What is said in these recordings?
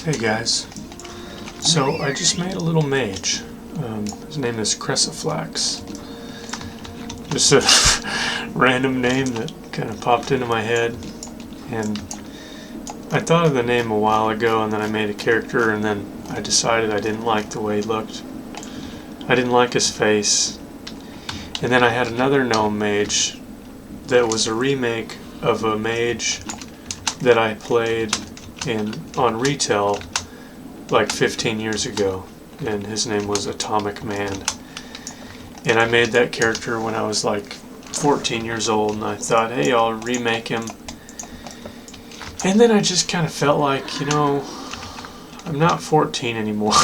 Hey guys, so I just made a little mage. His name is Cresaflax. Just a random name that kind of popped into my head, and I thought of the name a while ago, and then I made a character, and then I decided I didn't like the way he looked. I didn't like his face. And then I had another gnome mage that was a remake of a mage that I played on retail like 15 years ago, and his name was Atomic Man. And I made that character when I was like 14 years old, and I thought, hey, I'll remake him. And then I just kind of felt like, you know, I'm not 14 anymore.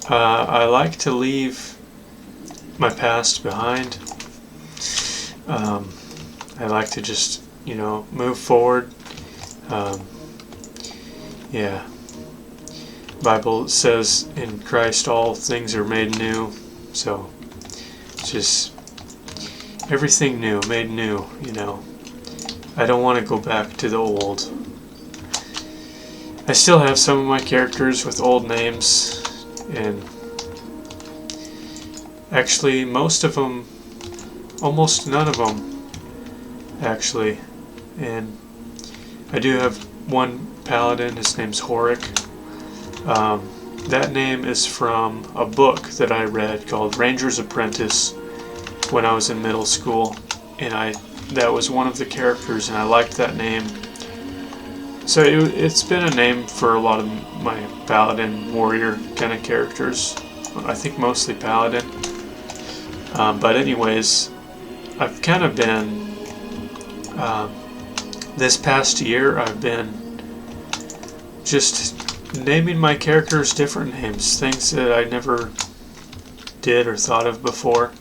I like to leave my past behind. I like to just, you know, move forward. Yeah. Bible says in Christ all things are made new. So, just everything new, made new, you know. I don't want to go back to the old. I still have some of my characters with old names, and actually most of them, almost none of them, actually. And I do have one paladin, his name's Horik. That name is from a book that I read called Ranger's Apprentice when I was in middle school, and that was one of the characters, and I liked that name. So it's been a name for a lot of my paladin warrior kind of characters. I think mostly paladin. But anyways, I've kind of been, this past year, I've been just naming my characters different names, things that I never did or thought of before,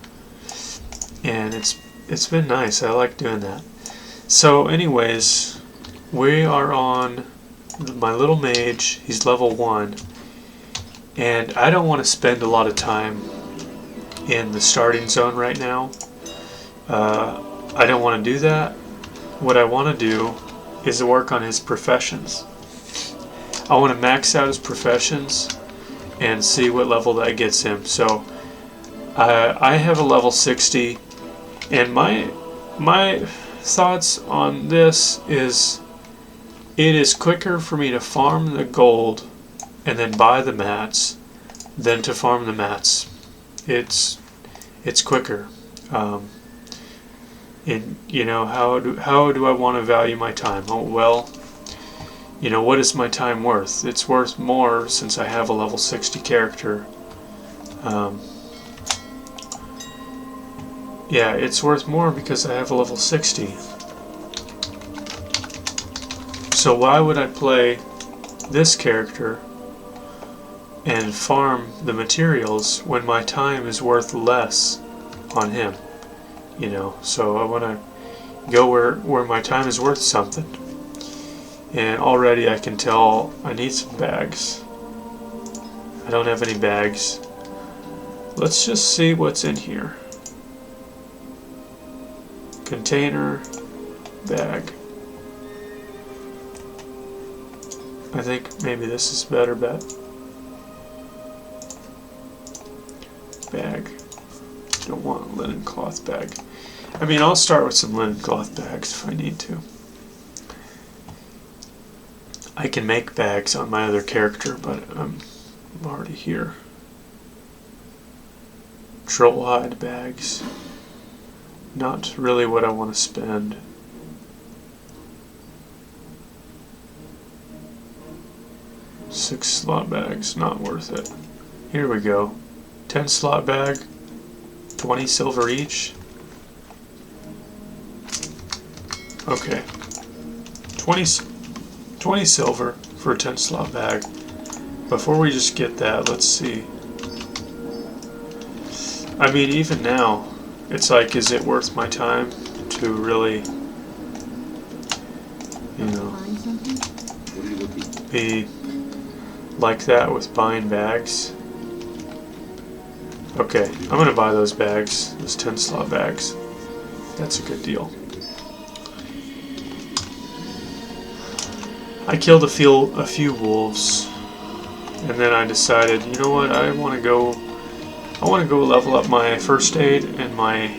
and it's been nice. I like doing that. So anyways, we are on my little mage. He's level 1, and I don't want to spend a lot of time in the starting zone right now. I don't want to do that. What I want to do is work on his professions. I want to max out his professions and see what level that gets him. So I have a level 60, and my thoughts on this is it is quicker for me to farm the gold and then buy the mats than to farm the mats. It's quicker. And you know, how do I want to value my time? Oh well, you know, what is my time worth? It's worth more since I have a level 60 character. Yeah, it's worth more because I have a level 60. So why would I play this character and farm the materials when my time is worth less on him? You know, so I want to go where my time is worth something. And already I can tell I need some bags. I don't have any bags. Let's just see what's in here. Container, bag. I think maybe this is a better bet. Bag. Don't want a linen cloth bag. I mean, I'll start with some linen cloth bags if I need to. I can make bags on my other character, but I'm already here. Troll hide bags. Not really what I want to spend. Six slot bags, not worth it. Here we go. 10 slot bag, 20 silver each. Okay. 20 silver for a 10 slot bag. Before we just get that, let's see. I mean, even now, it's like, is it worth my time to really, you know, be like that with buying bags? Okay, I'm gonna buy those bags, those 10 slot bags. That's a good deal. I killed a few wolves, and then I decided, you know what, I want to go level up my first aid and my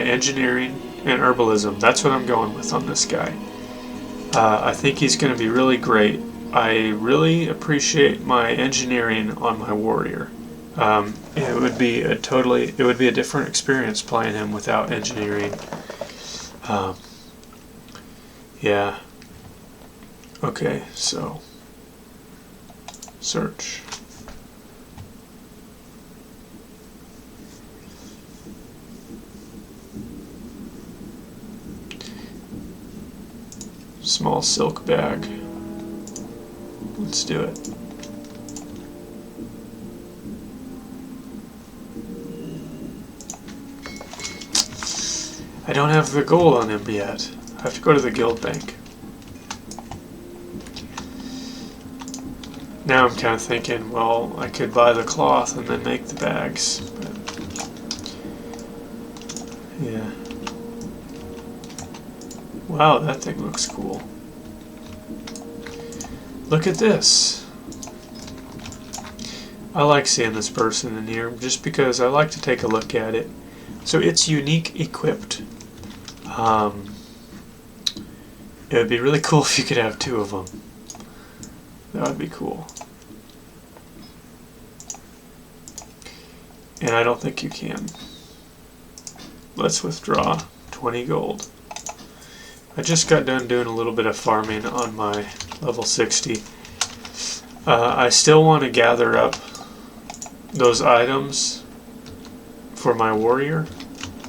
engineering and herbalism. That's what I'm going with on this guy. I think he's going to be really great. I really appreciate my engineering on my warrior. It would be a different experience playing him without engineering. Yeah. Okay, so search. Small silk bag. Let's do it. I don't have the gold on him yet. I have to go to the guild bank. Now I'm kind of thinking, well, I could buy the cloth and then make the bags. But yeah. Wow, that thing looks cool. Look at this. I like seeing this person in here just because I like to take a look at it. So it's unique equipped. It would be really cool if you could have 2 of them. That would be cool. And I don't think you can. Let's withdraw 20 gold. I just got done doing a little bit of farming on my level 60. I still want to gather up those items for my warrior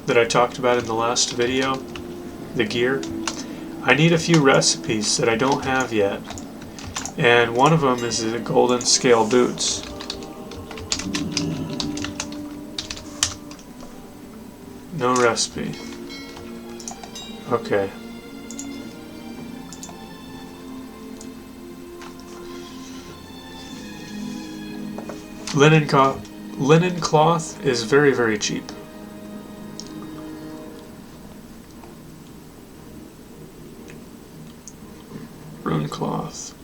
that I talked about in the last video, the gear. I need a few recipes that I don't have yet, and one of them is the golden scale boots. No recipe. Okay. Linen cloth is very, very cheap. Rune cloth.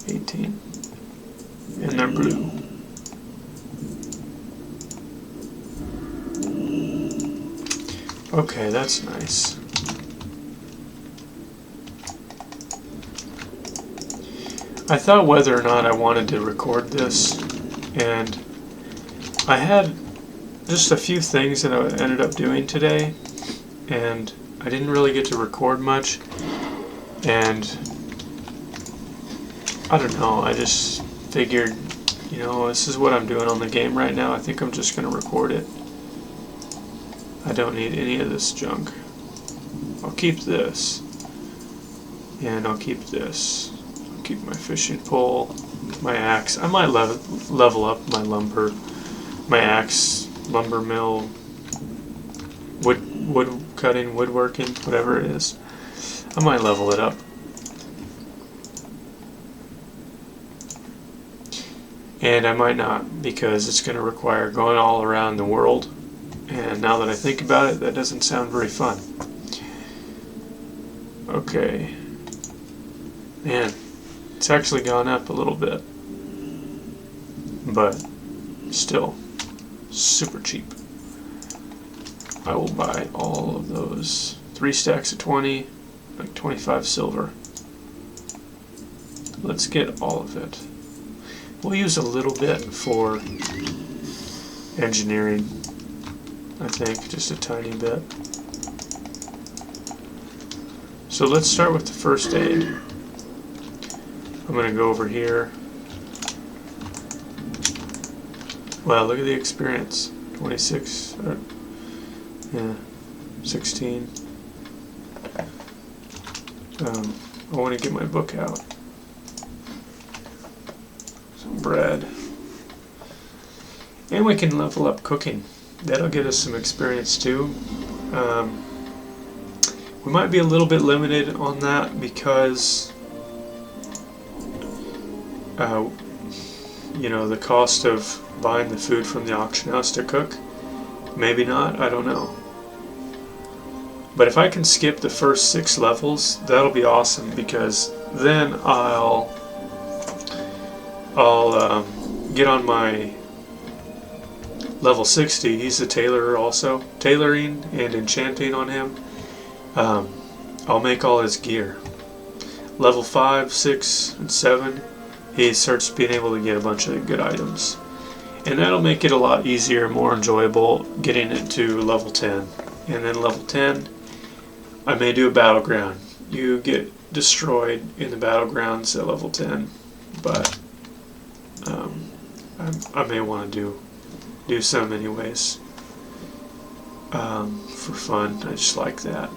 $18. And they're blue. Okay, that's nice. I thought whether or not I wanted to record this, and I had just a few things that I ended up doing today, and I didn't really get to record much, and I don't know, I just figured, you know, this is what I'm doing on the game right now. I think I'm just going to record it. I don't need any of this junk. I'll keep this. And I'll keep this. I'll keep my fishing pole, my axe. I might level up my lumber, my axe, lumber mill, wood cutting, woodworking, whatever it is. I might level it up. And I might not, because it's going to require going all around the world. And now that I think about it, that doesn't sound very fun. Okay. Man, it's actually gone up a little bit. But still, super cheap. I will buy all of those. 3 stacks of 20, like 25 silver. Let's get all of it. We'll use a little bit for engineering, I think, just a tiny bit. So let's start with the first aid. I'm going to go over here. Wow, look at the experience. 26, yeah, 16. I want to get my book out. Some bread. And we can level up cooking. That'll get us some experience too. We might be a little bit limited on that because you know, the cost of buying the food from the auction house to cook. Maybe not, I don't know. But if I can skip the first 6 levels, that'll be awesome, because then I'll get on my level 60. He's a tailor also. Tailoring and enchanting on him. I'll make all his gear. Level 5, 6, and 7, he starts being able to get a bunch of good items. And that'll make it a lot easier, more enjoyable getting it to level 10. And then level 10, I may do a battleground. You get destroyed in the battlegrounds at level 10, but I may want to do some anyways, for fun. I just like that.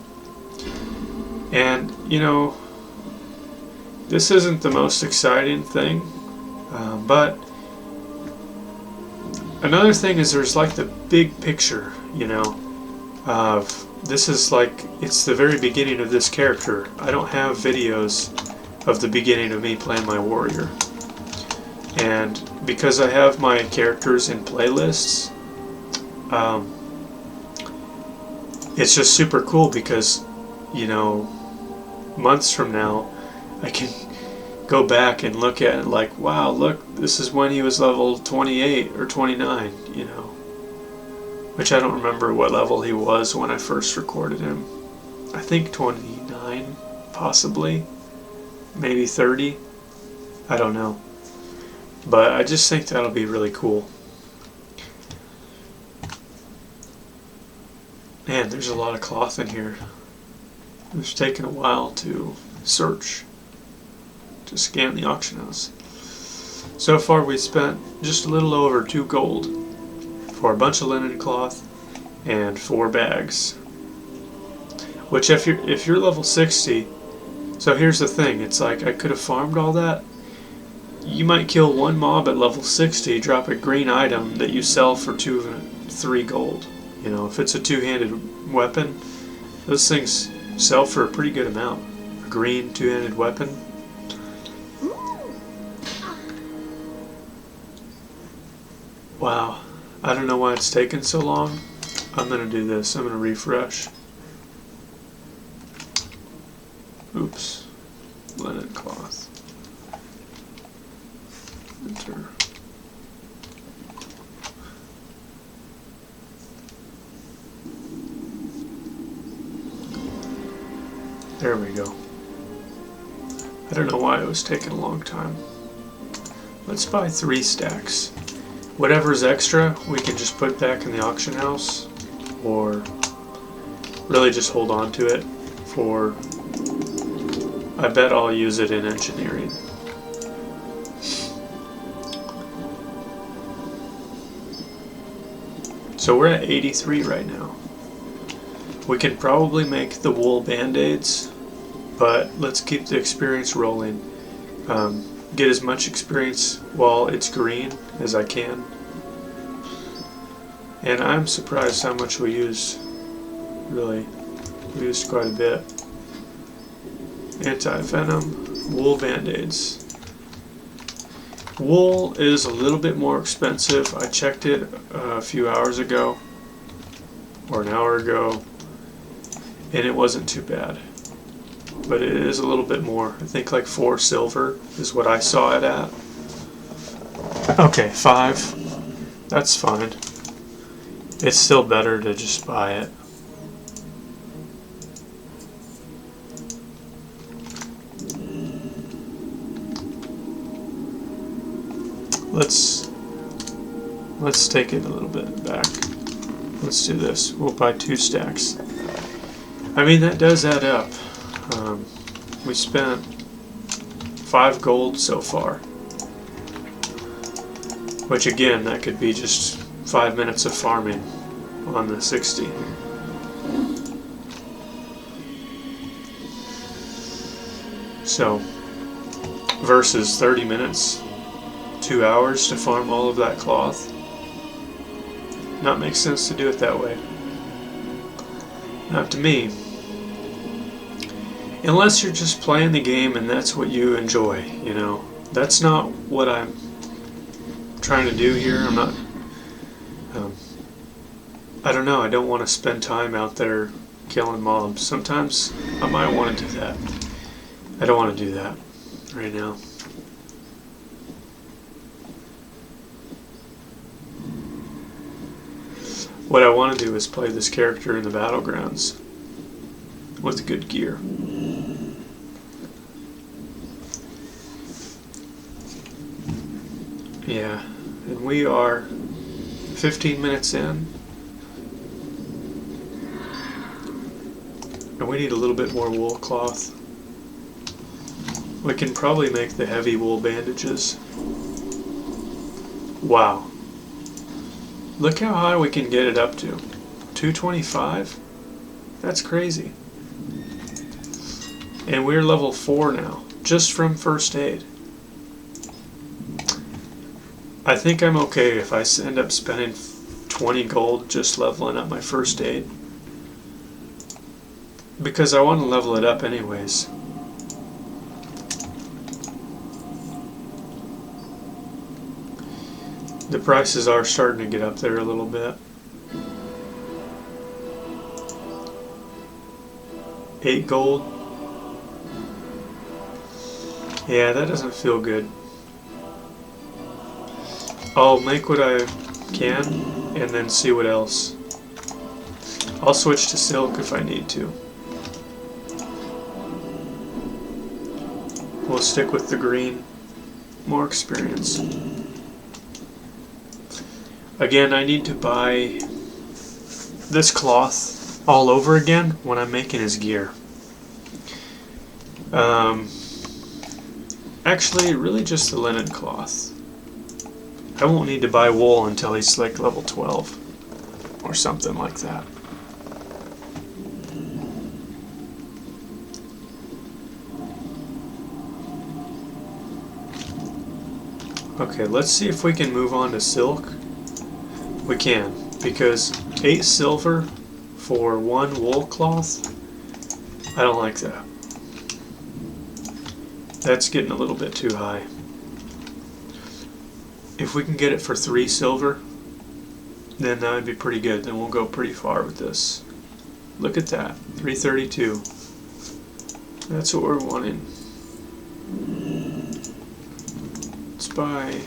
And you know, this isn't the most exciting thing, but another thing is there's like the big picture, you know, of this is like, it's the very beginning of this character. I don't have videos of the beginning of me playing my warrior. And because I have my characters in playlists, it's just super cool because, you know, months from now, I can go back and look at it like, wow, look, this is when he was level 28 or 29, you know. Which I don't remember what level he was when I first recorded him. I think 29, possibly. Maybe 30. I don't know. But I just think that'll be really cool. Man, there's a lot of cloth in here. It's taken a while to search, to scan the auction house. So far we spent just a little over 2 gold for a bunch of linen cloth and 4 bags. Which if you're level 60, so here's the thing, it's like I could have farmed all that. You might kill 1 mob at level 60, drop a green item that you sell for 2 3 gold. You know, if it's a 2-handed weapon, those things sell for a pretty good amount. A green 2-handed weapon. Wow. I don't know why it's taken so long. I'm going to do this. I'm going to refresh. Oops. Linen cloth. Enter. There we go. I don't know why it was taking a long time. Let's buy 3 stacks. Whatever's extra, we can just put back in the auction house, or really just hold on to it for, I bet I'll use it in engineering. So we're at 83 right now. We can probably make the wool band-aids, but let's keep the experience rolling. Get as much experience while it's green as I can. And I'm surprised how much we use. Really, we used quite a bit. Anti-venom, wool band-aids. Wool is a little bit more expensive. I checked it a few hours ago, or an hour ago, and it wasn't too bad. But it is a little bit more. I think like 4 silver is what I saw it at. Okay, 5. That's fine. It's still better to just buy it. Let's take it a little bit back. Let's do this. We'll buy 2 stacks. I mean, that does add up. We spent 5 gold so far. Which again, that could be just 5 minutes of farming on the 60. So, versus 30 minutes, 2 hours to farm all of that cloth. Not make sense to do it that way. Not to me. Unless you're just playing the game and that's what you enjoy, you know. That's not what I'm trying to do here. I'm not... I don't know, I don't want to spend time out there killing mobs. Sometimes I might want to do that. I don't want to do that right now. What I want to do is play this character in the battlegrounds with good gear. Yeah, and we are 15 minutes in. And we need a little bit more wool cloth. We can probably make the heavy wool bandages. Wow. Look how high we can get it up to. 225? That's crazy. And we're level 4 now, just from first aid. I think I'm okay if I end up spending 20 gold just leveling up my first aid. Because I want to level it up anyways. The prices are starting to get up there a little bit. 8 gold. Yeah, that doesn't feel good. I'll make what I can and then see what else. I'll switch to silk if I need to. We'll stick with the green. More experience. Again, I need to buy this cloth all over again when I'm making his gear. Actually, really just the linen cloth. I won't need to buy wool until he's like level 12 or something like that. Okay, let's see if we can move on to silk. We can, because 8 silver for 1 wool cloth, I don't like that. That's getting a little bit too high. If we can get it for 3 silver, then that would be pretty good. Then we'll go pretty far with this. Look at that, 332. That's what we're wanting. Let's buy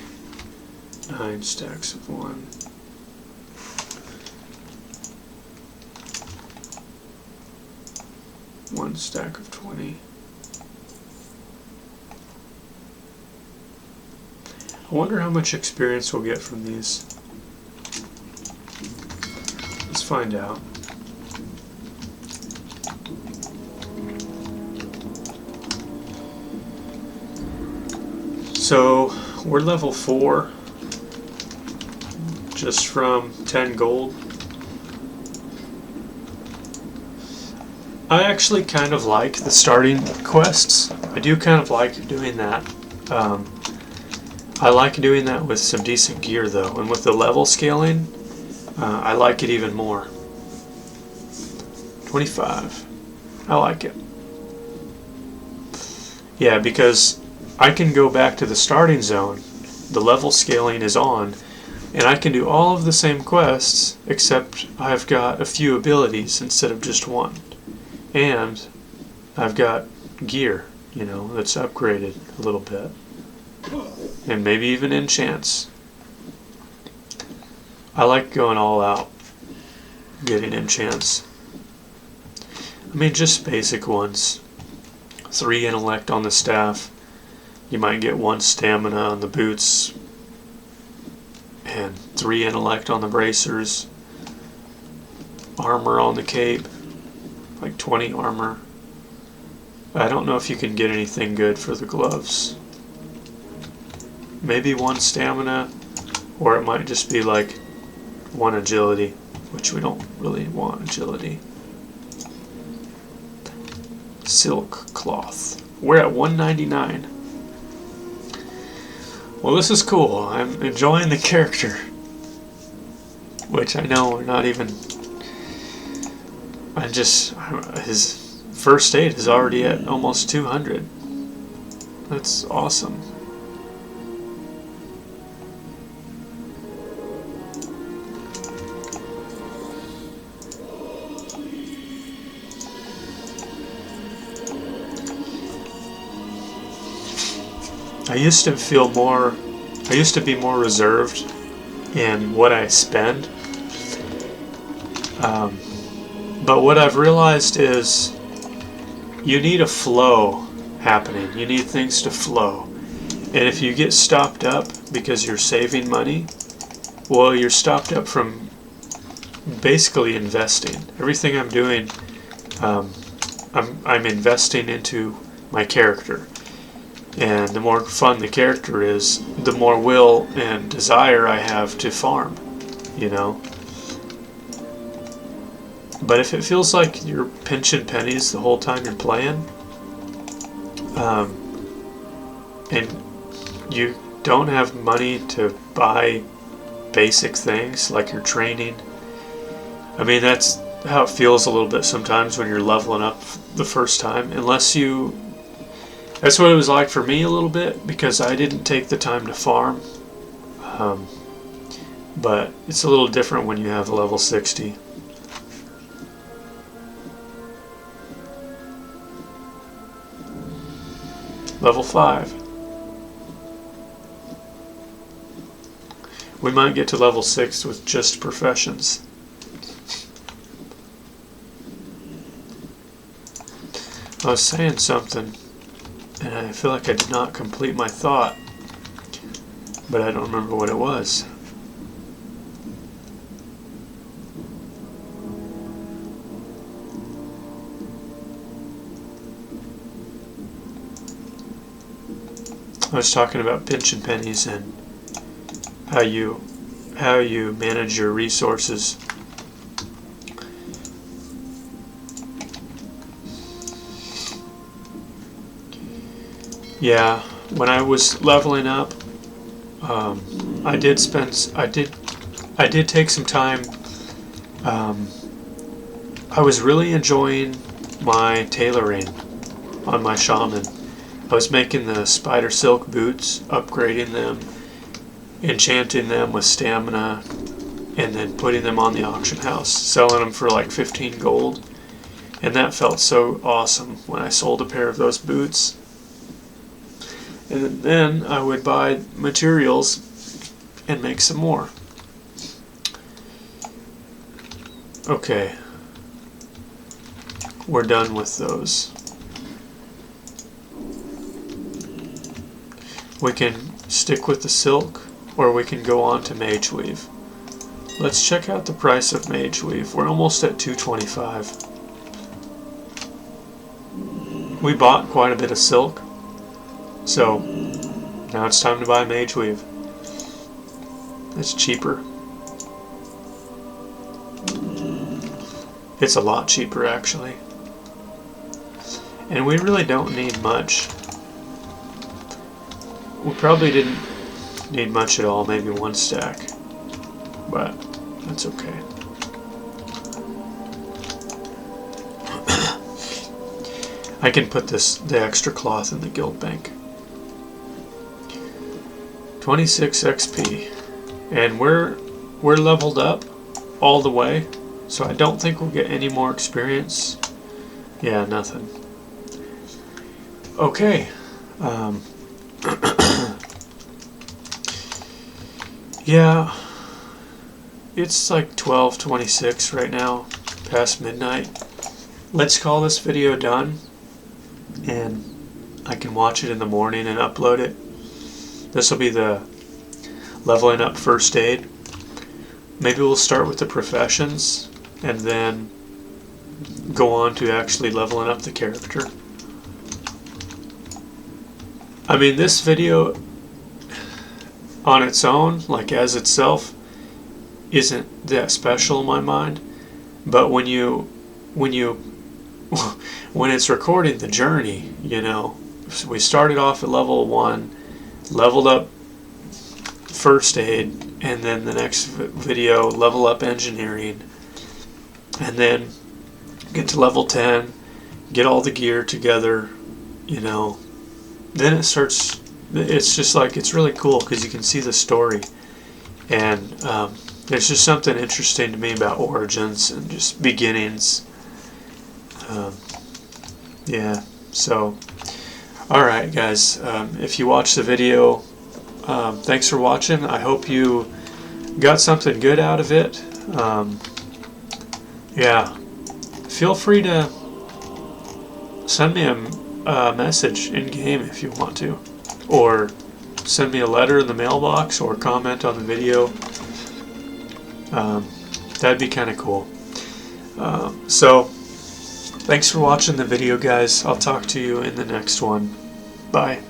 9 stacks of 1. One stack of 20. I wonder how much experience we'll get from these. Let's find out. So we're level 4 just from 10 gold. I actually kind of like the starting quests. I do kind of like doing that. I like doing that with some decent gear though, and with the level scaling, I like it even more. 25. I like it. Yeah, because I can go back to the starting zone, the level scaling is on, and I can do all of the same quests, except I've got a few abilities instead of just one. And I've got gear, you know, that's upgraded a little bit. And maybe even enchants. I like going all out, getting enchants. I mean, just basic ones. 3 intellect on the staff. You might get 1 stamina on the boots. And 3 intellect on the bracers. Armor on the cape. Like 20 armor. I don't know if you can get anything good for the gloves. Maybe 1 stamina, or it might just be like 1 agility, which we don't really want agility. Silk cloth. We're at 199. Well, this is cool. I'm enjoying the character, which I know we're not even... his first aid is already at almost 200. That's awesome. I used to be more reserved in what I spend. But what I've realized is you need a flow happening. You need things to flow. And if you get stopped up because you're saving money, well, you're stopped up from basically investing. Everything I'm doing, I'm investing into my character. And the more fun the character is, the more will and desire I have to farm, you know. But if it feels like you're pinching pennies the whole time you're playing, and you don't have money to buy basic things like your training, I mean, that's how it feels a little bit sometimes when you're leveling up the first time. That's what it was like for me a little bit, because I didn't take the time to farm. But it's a little different when you have level 60. Level 5. We might get to level 6 with just professions. I was saying something, and I feel like I did not complete my thought, but I don't remember what it was. I was talking about pinching pennies and how you manage your resources. Yeah, when I was leveling up, I did take some time. I was really enjoying my tailoring on my shaman. I was making the spider silk boots, upgrading them, enchanting them with stamina, and then putting them on the auction house, selling them for like 15 gold. And that felt so awesome when I sold a pair of those boots. And then I would buy materials and make some more. Okay. We're done with those. We can stick with the silk, or we can go on to Mage Weave. Let's check out the price of Mage Weave. We're almost at 225. We bought quite a bit of silk, so now it's time to buy Mage Weave. It's cheaper. It's a lot cheaper, actually. And we really don't need much. We probably didn't need much at all, maybe one stack, but that's okay. I can put the extra cloth in the guild bank. 26 XP, and we're leveled up all the way, so I don't think we'll get any more experience. Yeah, nothing. Okay. Yeah, it's like 12:26 right now, past midnight. Let's call this video done, and I can watch it in the morning and upload it. This will be the leveling up first aid. Maybe we'll start with the professions and then go on to actually leveling up the character. I mean, this video on its own, like as itself, isn't that special in my mind, but when it's recording the journey, you know, we started off at level 1, leveled up first aid, and then the next video level up engineering, and then get to level 10, get all the gear together, you know, then it starts. It's just like, it's really cool because you can see the story, and there's just something interesting to me about origins and just beginnings. Yeah, so Alright guys, if you watched the video, thanks for watching. I hope you got something good out of it. Yeah, feel free to send me a message in-game if you want to, or send me a letter in the mailbox, or comment on the video. That'd be kind of cool. So, thanks for watching the video, guys. I'll talk to you in the next one. Bye.